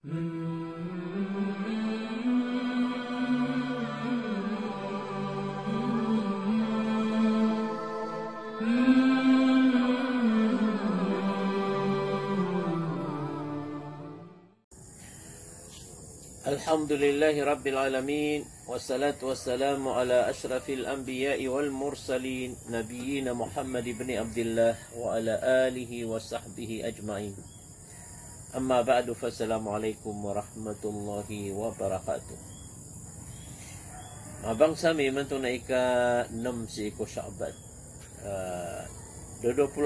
Alhamdulillahi Rabbil Alamin, wassalatu wassalamu ala ashrafil anbiya'i wal mursalin, nabiyyina Muhammad ibn Abdullah wa ala alihi wa sahbihi ajma'in. Amma ba'du, fassalamualaikum warahmatullahi wabarakatuh. Abang sami man to na ika-6 si Iko Sha'ban. 24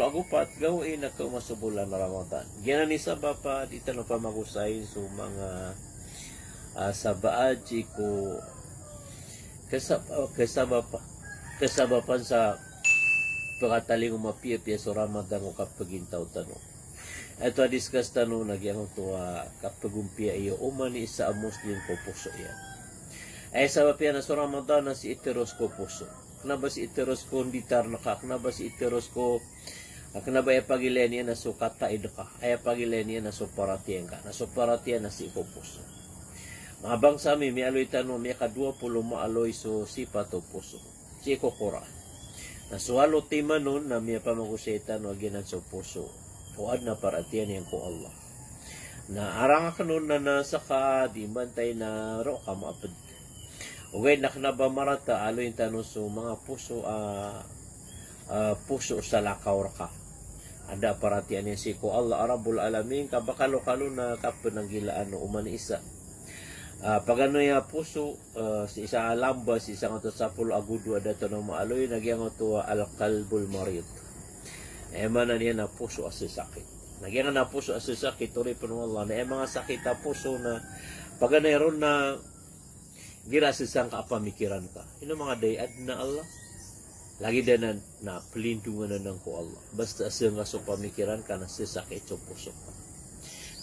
gawin na masubulan na Ramadan. Ginan ni sa bapa dito na pamagusay so mga sabaad ko kasabapan sa pagkataling umapiya sa Ramadan o kapagintaw tanong. Ito discuss tanong nagyang ito kapagumpiya iyo umani sa Muslim ko puso yan. Ay sabab yan na sa Ramadan na si iteros ko puso. Kanaba si iteros ko nditar na ka, kanaba si iteros ko kanaba ay pagilen yan na so kataid ka, ay pagilen yan na so paratiyan ka, na so paratiyan na si iko puso. Mabang sa amin, may aloy tanong, may ka-20 maaloy so sipato puso. Si Kokora. Nasuhalo tima nun na may pamaguseta no aginan sa puso. Huwag na paratiyan yan ko Allah. Na arang ka nun na nasa ka, di bantay na ro ka maapad. Ugay naknaba marata, aloy tanong so mga puso, puso sa lakaw ka. Ada paratiyan yan si ko Allah, Arabul Alamin, kabakalo-kalo na kapananggilaan no umani isa. Pagano ya puso si isa alamba si isang ato sa pulo agudo ada to no maaloy nagyang to al-qalbul marid. Man niya na puso as sakit. Nagyang na puso as sakit tori pun Allah na mga sakit ta puso na pagano ron na gira sisang kapamikiran ka. Ino mga dayad na Allah. Lagi din na pelindungan ng ko Allah. Basta sa nga so pamikiran ka na sisakit sa puso.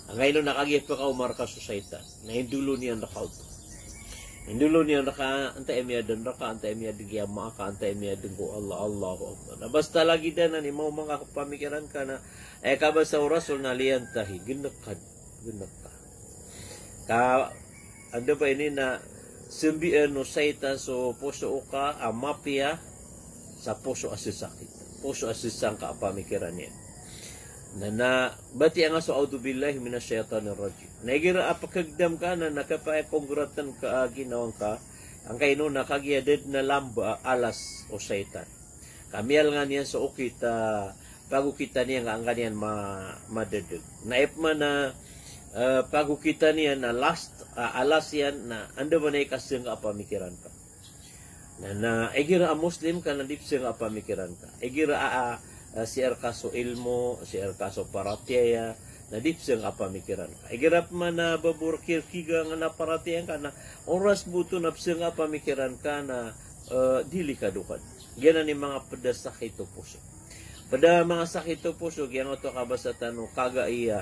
Ang ngayon nakagit pa ka umarka susayta. Na hindulo niya nakauto. Hindulo niya antay miya dan raka, antay miya digya maaka, antay miya ko Allah, Allahu Akbar. Na basta lagi din na mo mga kapamikiran ka na kabasa rasul na liyantahi. Ginakad. Ando ba ini na simbian no sayta so puso ka, mapia sa puso asisakit. Puso asisang kapamikiran niya. Na bati ang aso audubillahi minasyaitanir rajim. Nagira apakagdam ka na nakapakongratan ka ginawang ka ang kaino nakagiaded na lamba alas o saitan. Kamial nga niya sa ukita pago kita niya nga ang ganyan madedeg. Naip man na pago kita niya na last alas yan na ando ba na ikasing ka pamikiran ka. Na egira a Muslim ka na dipsing ka pamikiran ka. Egira si kaso ilmo, si kaso paratiya, na dipsang apamikiran ka. Igirap man na baburkir kiga nga na paratiyan ka na oras buto na psang apamikiran ka na dili kadukan. Yan ni mga pada sakit o puso. Pada mga sakit o puso, yan ito kabasa tanong kaga iya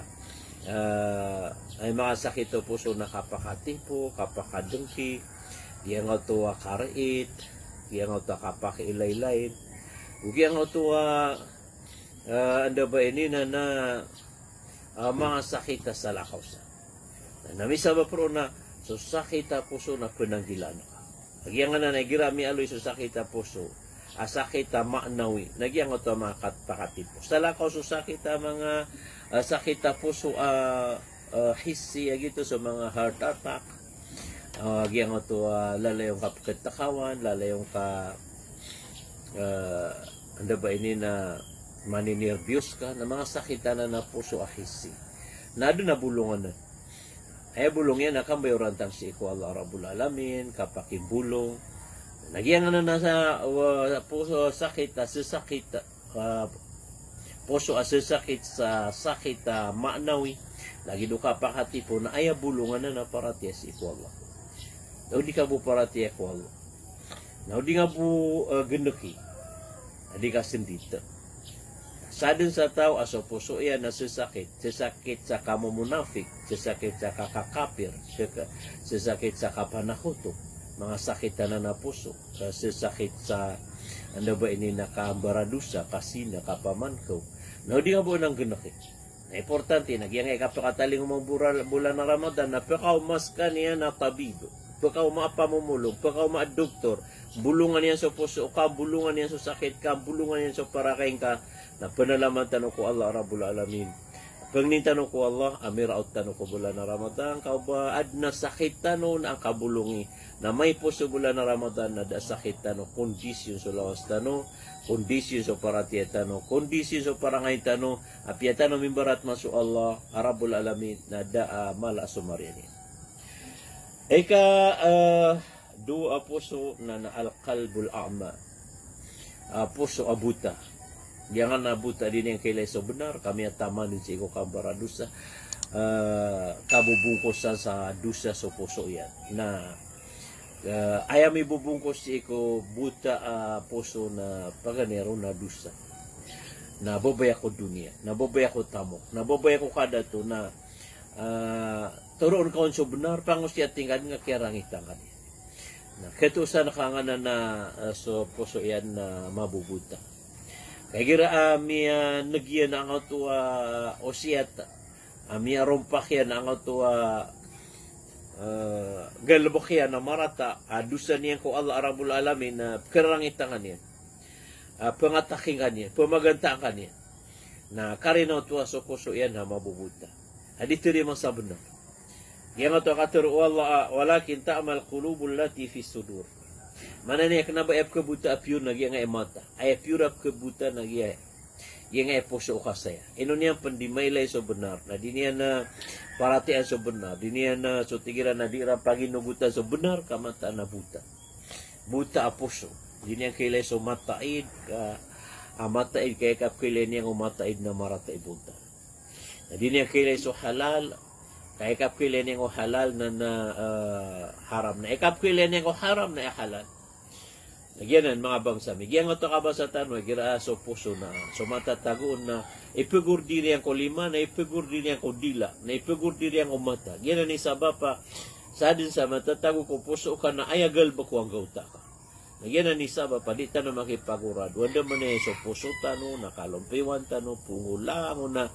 ay mga sakit o puso na kapakatipo, kapakadengki, yan ito karait, yan ito kapakailaylayin, yan ito anda ba ini na mga sakita sa lakaw sa. Namisa ba pro na so sakita puso na penanggilan ka. Nagyang na nagirami aloy so sakita puso. Sakita ma'nawi. Nagyang ito mga pakatipo. Sa lakaw so sakita mga sakita puso hissi agito so mga heart attack. Nagyang ito lalayong kapagtakawan, lalayong ka anda ba ini na maninervyos ka na mga sakita na puso ahisi. Nado na bulungan na. Ay bulong yan nakambayoran tang si Iko Allah Rabbul Alamin, kapakibulong. Nagyan na sa puso sakit, sasakit, puso asasakit sa sakit ma'nawi. Lagi do kapakatipo na ay bulungan na paratiya si Iko Allah. Daw di ka po paratiya Iko Allah. Daw di nga po gendeki. Di ka sendita. Sadin sa tao aso puso yan na sasakit sa kamumunafik, sasakit sa kakakapir, sasakit sa kapanahuto, mga sakit na puso, sasakit sa ano ba ini nakambaradusa, kasina, kapamankaw. Na di nga po nang ginakit. Na importante, nagyang kapakataling umang bulan na Ramadan, na pakaw mas kaniya na tabib, pakaw maapamumulog, pakaw maadoktor, bulungan yan sa puso ka, bulungan yan sa sakit ka, bulungan yan sa parakain ka, na panalaman tanong ko Allah Rabbul Alamin. Pagnin tanong ko Allah, amiraut tanong ko bulan na Ramadan, kau ba ad na sakit tanong na ang kabulungi, na may puso bulan na Ramadan na da sakit tanong, kondisyon sa lawas tanong, kondisyon sa paratiya tanong, kondisyon sa parangay tanong, apya tanong mimbarat masu Allah, Rabbul Alamin, na da mala sumariani. Dua puso na al-qalbul a'ma, puso abuta. Jangan nabuta din yang kailay so benar, kami ataman din sa iko kambara dusa, kabubungkusan sa dusa sa puso yan. Na ayam ibubungkos si iko buta puso na paganero na dusa. Na babaya ko dunia, na babaya ko tamok, na babaya ko kada to na turoon kaon so benar, pangos siya tingkan nga kirangitan kanya. Na ketusan nakangana na so puso yan na mabubuta. Kaya gira miya nagyan ang atua osiata, miya rompak yan ang atua galbok yan na marata, adusan niyan ko Allah Rabbul Alamin na kerangitan niyan, pangataking niyan, pamagantaan niyan, na karinaw tuwa so puso yan na mabubuta. Hadito rin mga sabunan. Yang atua katuro Allah, walakin ta'amal qulubul lati fi sudur. Mana ni kena ba kebuta apyur na yang mata. Ay apyur ap kebuta na yang puso ka saya. Ino niya pandimaylay so benar. Na diniya na paratian so benar. Diniya na so tigiran na dira paginugutan so benar kamata na buta. Buta a puso. Diniya kailay so mataid ka mataid kay kap kailay niya mataid na marata ibunta. Na diniya kailay so halal kay kap kailay niya halal na haram na. Ikap kailay niya haram na halal. Nagyanan mga bangsa, migyan nga ito kabasatan, magira so puso na, so matatagoon na, ipigur diri ang kolima, na ipigur diri ang kodila, na ipigur diri ang umata. Gyanan ni saba pa, sa din sa matatago ko puso ka na ayagal ba ko ang gauta ka. Nagyanan ni saba pa, di na makipagurad. Wanda man na so puso tano, nakalumpiwan tano, pungulango na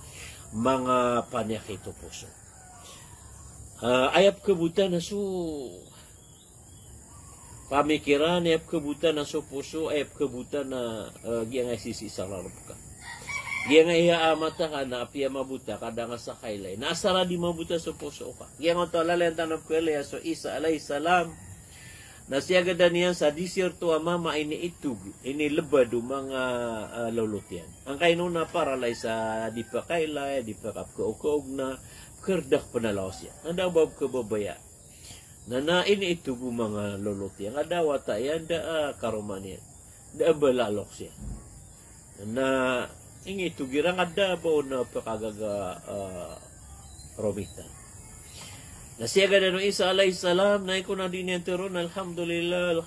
mga panyakito puso. Ayap kebutan na so, pamikiran ayap kebutan na so puso, ayap kebutan na giyang ay sisi sa larap ka. Giyang ay amata ka na apya mabuta kada nga sa kailay. Nasara di mabuta sa puso ka. Giyang ang talala yung tanong ko so Isa alayhi salam na siya gada niyan sa disyerto mama ini itug, ini lebado mga lulutyan. Ang kaino na paralay sa di pa kailay, di pa kapkaog na kerdak panalaos yan. Ang daw bab kababaya. Na ini itu mga lulot yang ada wata yan da karuman yan da balalok siya na ini itu girang ada ba na pakagaga romitan na siya gada no Isa alayhi salam na iko na din yan teron alhamdulillah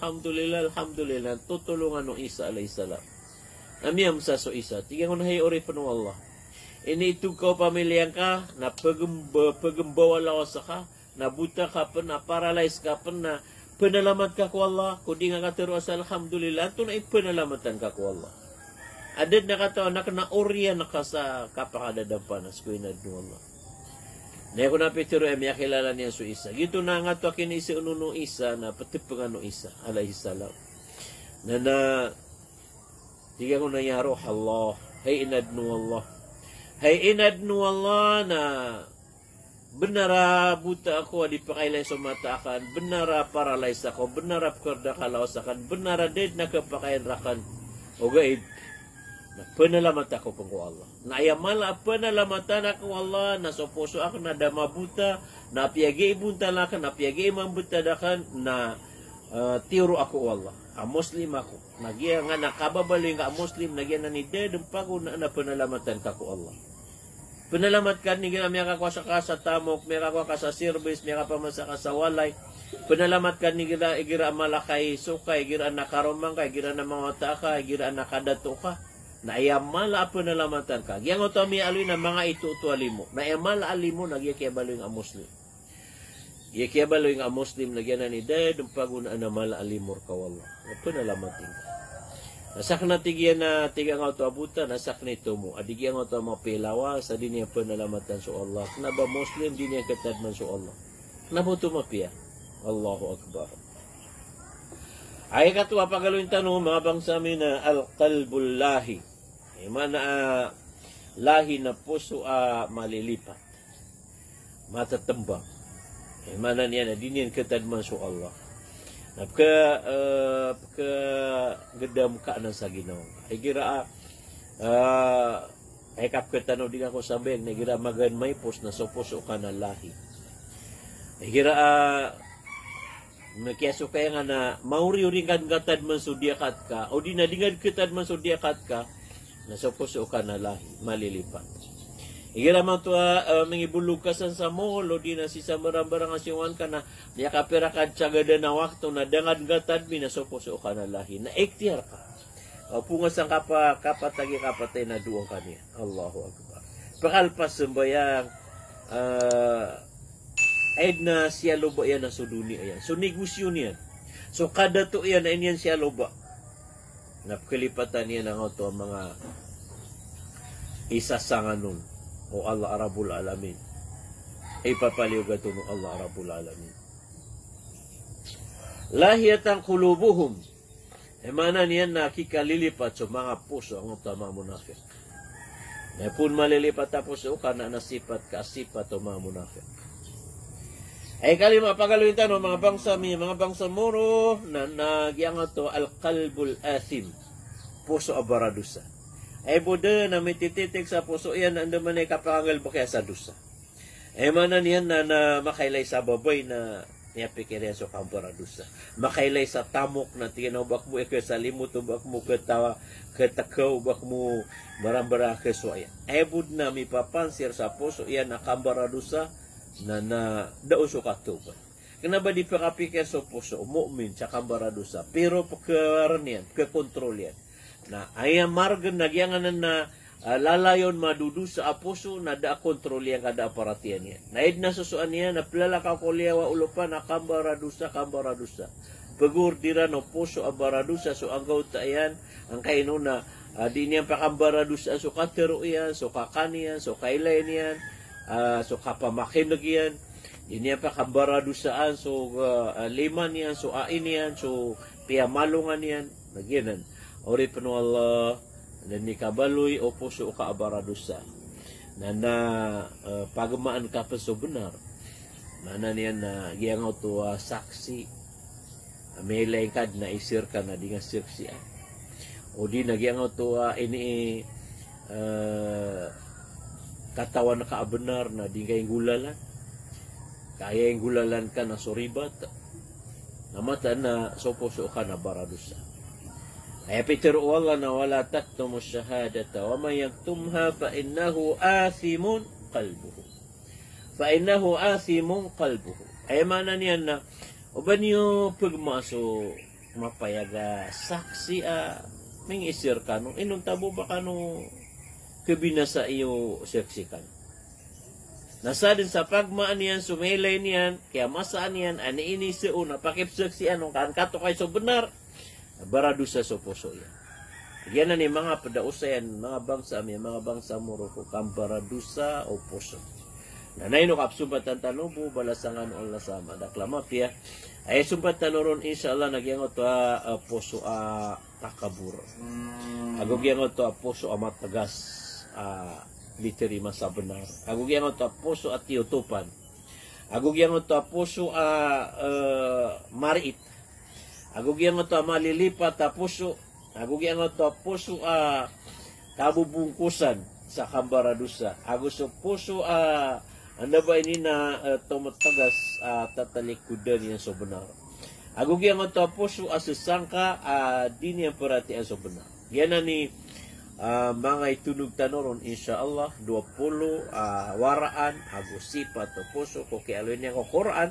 tutulungan no Isa alayhi salam amiyam sa so Isa tingin ko na hay ori pa no Allah ini itu kau pamilya ka na pagembawa lawas ka na buta ka pa na paralyze ka pa na panalamat ka ko Allah kundi nga katero sa alhamdulillah ito na ipanalamatang ka ko Allah adad na katawa na kanaorya na ka sa kapakadadampanas ko inad no Allah na ako na pitiro ay may kilala niya so Isa gito na nga to kinisi ununong Isa na patipangan no Isa alayhi salam na tiga ko na yaro Allah hay inad no Allah na benara buta ako di pakailay sa mata akan, benara paralyze ako, benara kerda kalawas akan, benara dead na kapakain rakan o gaib na panalamat ako pang ko Allah na ayamala panalamatan ako Allah na sa puso ako na damabuta na piyagi ibunta lakan, na piyagi mambutadakan na tiro ako Allah a Muslim ako nagya nga nakababaling nga Muslim nagya na ni dead ang pago na panalamatan ka ko Allah. Panalamat ka ni gira may kakwa ka sa tamok, may kakwa ka sa service, may kapamasa ka sa walay. Panalamat ka ni gira malakay sukay, gira nakaromang ka, gira na mga ka, gira nakadato ka. Na ayamala panalamatan ka. Yang otomi aloy na mga itutuali mo. Na ayamala alimo nagyakiyabalo yung Muslim. Yakiyabalo yung Muslim nagyanan ni dad, paguna na mala alimor ka wallah. Panalamatin ka. Nasak na tigyan na tigang auto abutan, nasak na ito mo. Adigyan auto mapilawa sa din niya penalamatan so Allah. Kenapa Muslim din niya ketadman so Allah. Kenapa ito mapia? Allahu Akbar. Ay katwa pagaluin tanong mga bangsa amin na al-qalbul lahi. Mana lahi na puso malilipat. Matatambang. Mana niya na din niya ketadman so Allah. Pagka gedam ka na sa Ginoo. Ay gira ay kapketano di ako sabi na gira magan may pos na sopuso ka na lahi. Ay gira nakiaso kaya nga na mauri ring kan gatad man sudiakat ka o di na dingad ketad man sudiakat ka na sopuso ka na lahi malilipat. Igira man to mangibulukasan sa mall o di na si sa barang-barang asyuan ka na niya kapira ka tsagada na wakto na dangad gatad mi na soposo ka na lahi na ikhtiar ka. Pungas ang kapatagi kapatay na duwang kaniya. Allahu Akbar. Pakalpas sembayang ay na siya loba yan na suduni ayan. So negosyo niyan. So kada to yan na inyan siya loba. Napkalipatan niya ng auto mga isasanganon. O Allah Rabbul Alamin. Ay papaliw gato ng Allah Rabbul Alamin. Lahiyatan kulubuhum. Mana niyan nakikalilipat sa mga puso ang utama munafik. Na pun malilipat tapos o kana nasipat kasipat o mga munafik. Ay kalima pagaluin tanong mga bangsa mga bangsa muro na nagyang to al-qalbul athim. Puso abaradusa. Ay buda na may tititig sa puso yan na naman ay kapangal bakya sa dusa. Ay manan yan na makailay sa babay na niya pikirya so kamparadusa. Makailay sa tamok na tinobak mo sa limot bak mo ketawa ketakaw bak mo barang-barang keso ayan. Ay bud na may papansir sa puso yan na kamparadusa na dauso katuban. Kenapa di pikir sa puso mu'min sa kamparadusa pero pagkaran yan, pagkakontrol yan. Na ayam margen nagyangan na lalayon madudu sa puso na da kontrol yang kada aparatian niya. Naid na susuan niya na plala ka kolyawa ulupan na kambaradusa. Pegur dira no puso abaradusa so anggaw tayan ang kaino na di niya pakambaradusa so katero iyan, so kakanian, so kailay niyan, so kapamakin nagyan. Di niya pakambaradusaan so liman niyan, so ain niyan, so piyamalungan niyan, nagyanan. Ori penuh Allah dan nikabaloy o puso ka abaradusa na pagamaan ka pa so benar mana niyan na giyang to saksi may lengkad na isir ka na di nga saksi o di na giyang to ini katawan ka benar na di kay gulalan kaya yung gulalan ka na suribat namata na so puso ka na baradusa. Ay Peter Allah na wala taktumu syahadata wa man yaktumha fa innahu athimun qalbuhu. Fa innahu athimun qalbuhu. Ay mana niyan na uban yo pagmaso mapayaga saksi mengisir kanu inun tabo ba kanu kebinasa iyo saksi kan. Nasa din sa pagmaan niyan sumelay niyan kaya masaan niyan ani ini seuna pakip saksi anong kan kato kay so benar. Baradusa sa puso yan. Yan na ni mga padausayan, mga bangsa muro ko kang baradusa o puso. Nanay no kapsumpatan tanubo, balasangan o lasama. Daklamap ya. Ay sumpatan ron inshallah nagyangot puso takabur. Agog yangot puso matagas literima sa benar. Agog yangot puso at tiutupan. Agog yangot puso marit. Agugyan mo to malilipat puso. Agugyan mo to puso kabubungkusan sa kambaradusa. Aguso puso ano ba ini na tumatagas tatalikudan niya so benar. Agugyan mo to puso asasangka di niya parati so benar. Yan na ni mga itunog tanoron insyaallah 20 waraan agusipat to puso ko kay alin niya ko Quran.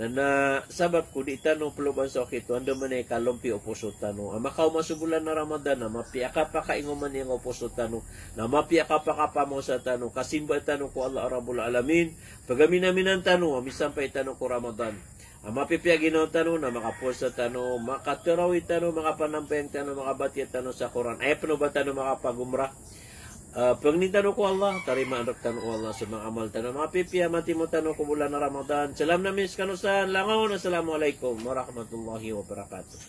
Na sabab ko di tanong peluban sa kito ando man ay kalumpi o puso tanong makaw masubulan na Ramadan na mapiaka pa kainguman yung puso tanong na mapiaka pa kapamo sa tanong kasimba tanong ko Allah Rabbul Alamin pagami namin ang tanong misampay tanong ko Ramadan Ang mapipya Ginoo tano na makapusa tano, makatirawi tano, makapanampen tano, makabati tano sa Quran. Ay pano ba tano makapagumra? Pagni tano ko Allah, tarima anak tano ko Allah sa mga amal tano. Mapipya mati mo tano ko bulan na Ramadan. Salam na mis kanusan, langaw na assalamualaikum warahmatullahi wabarakatuh.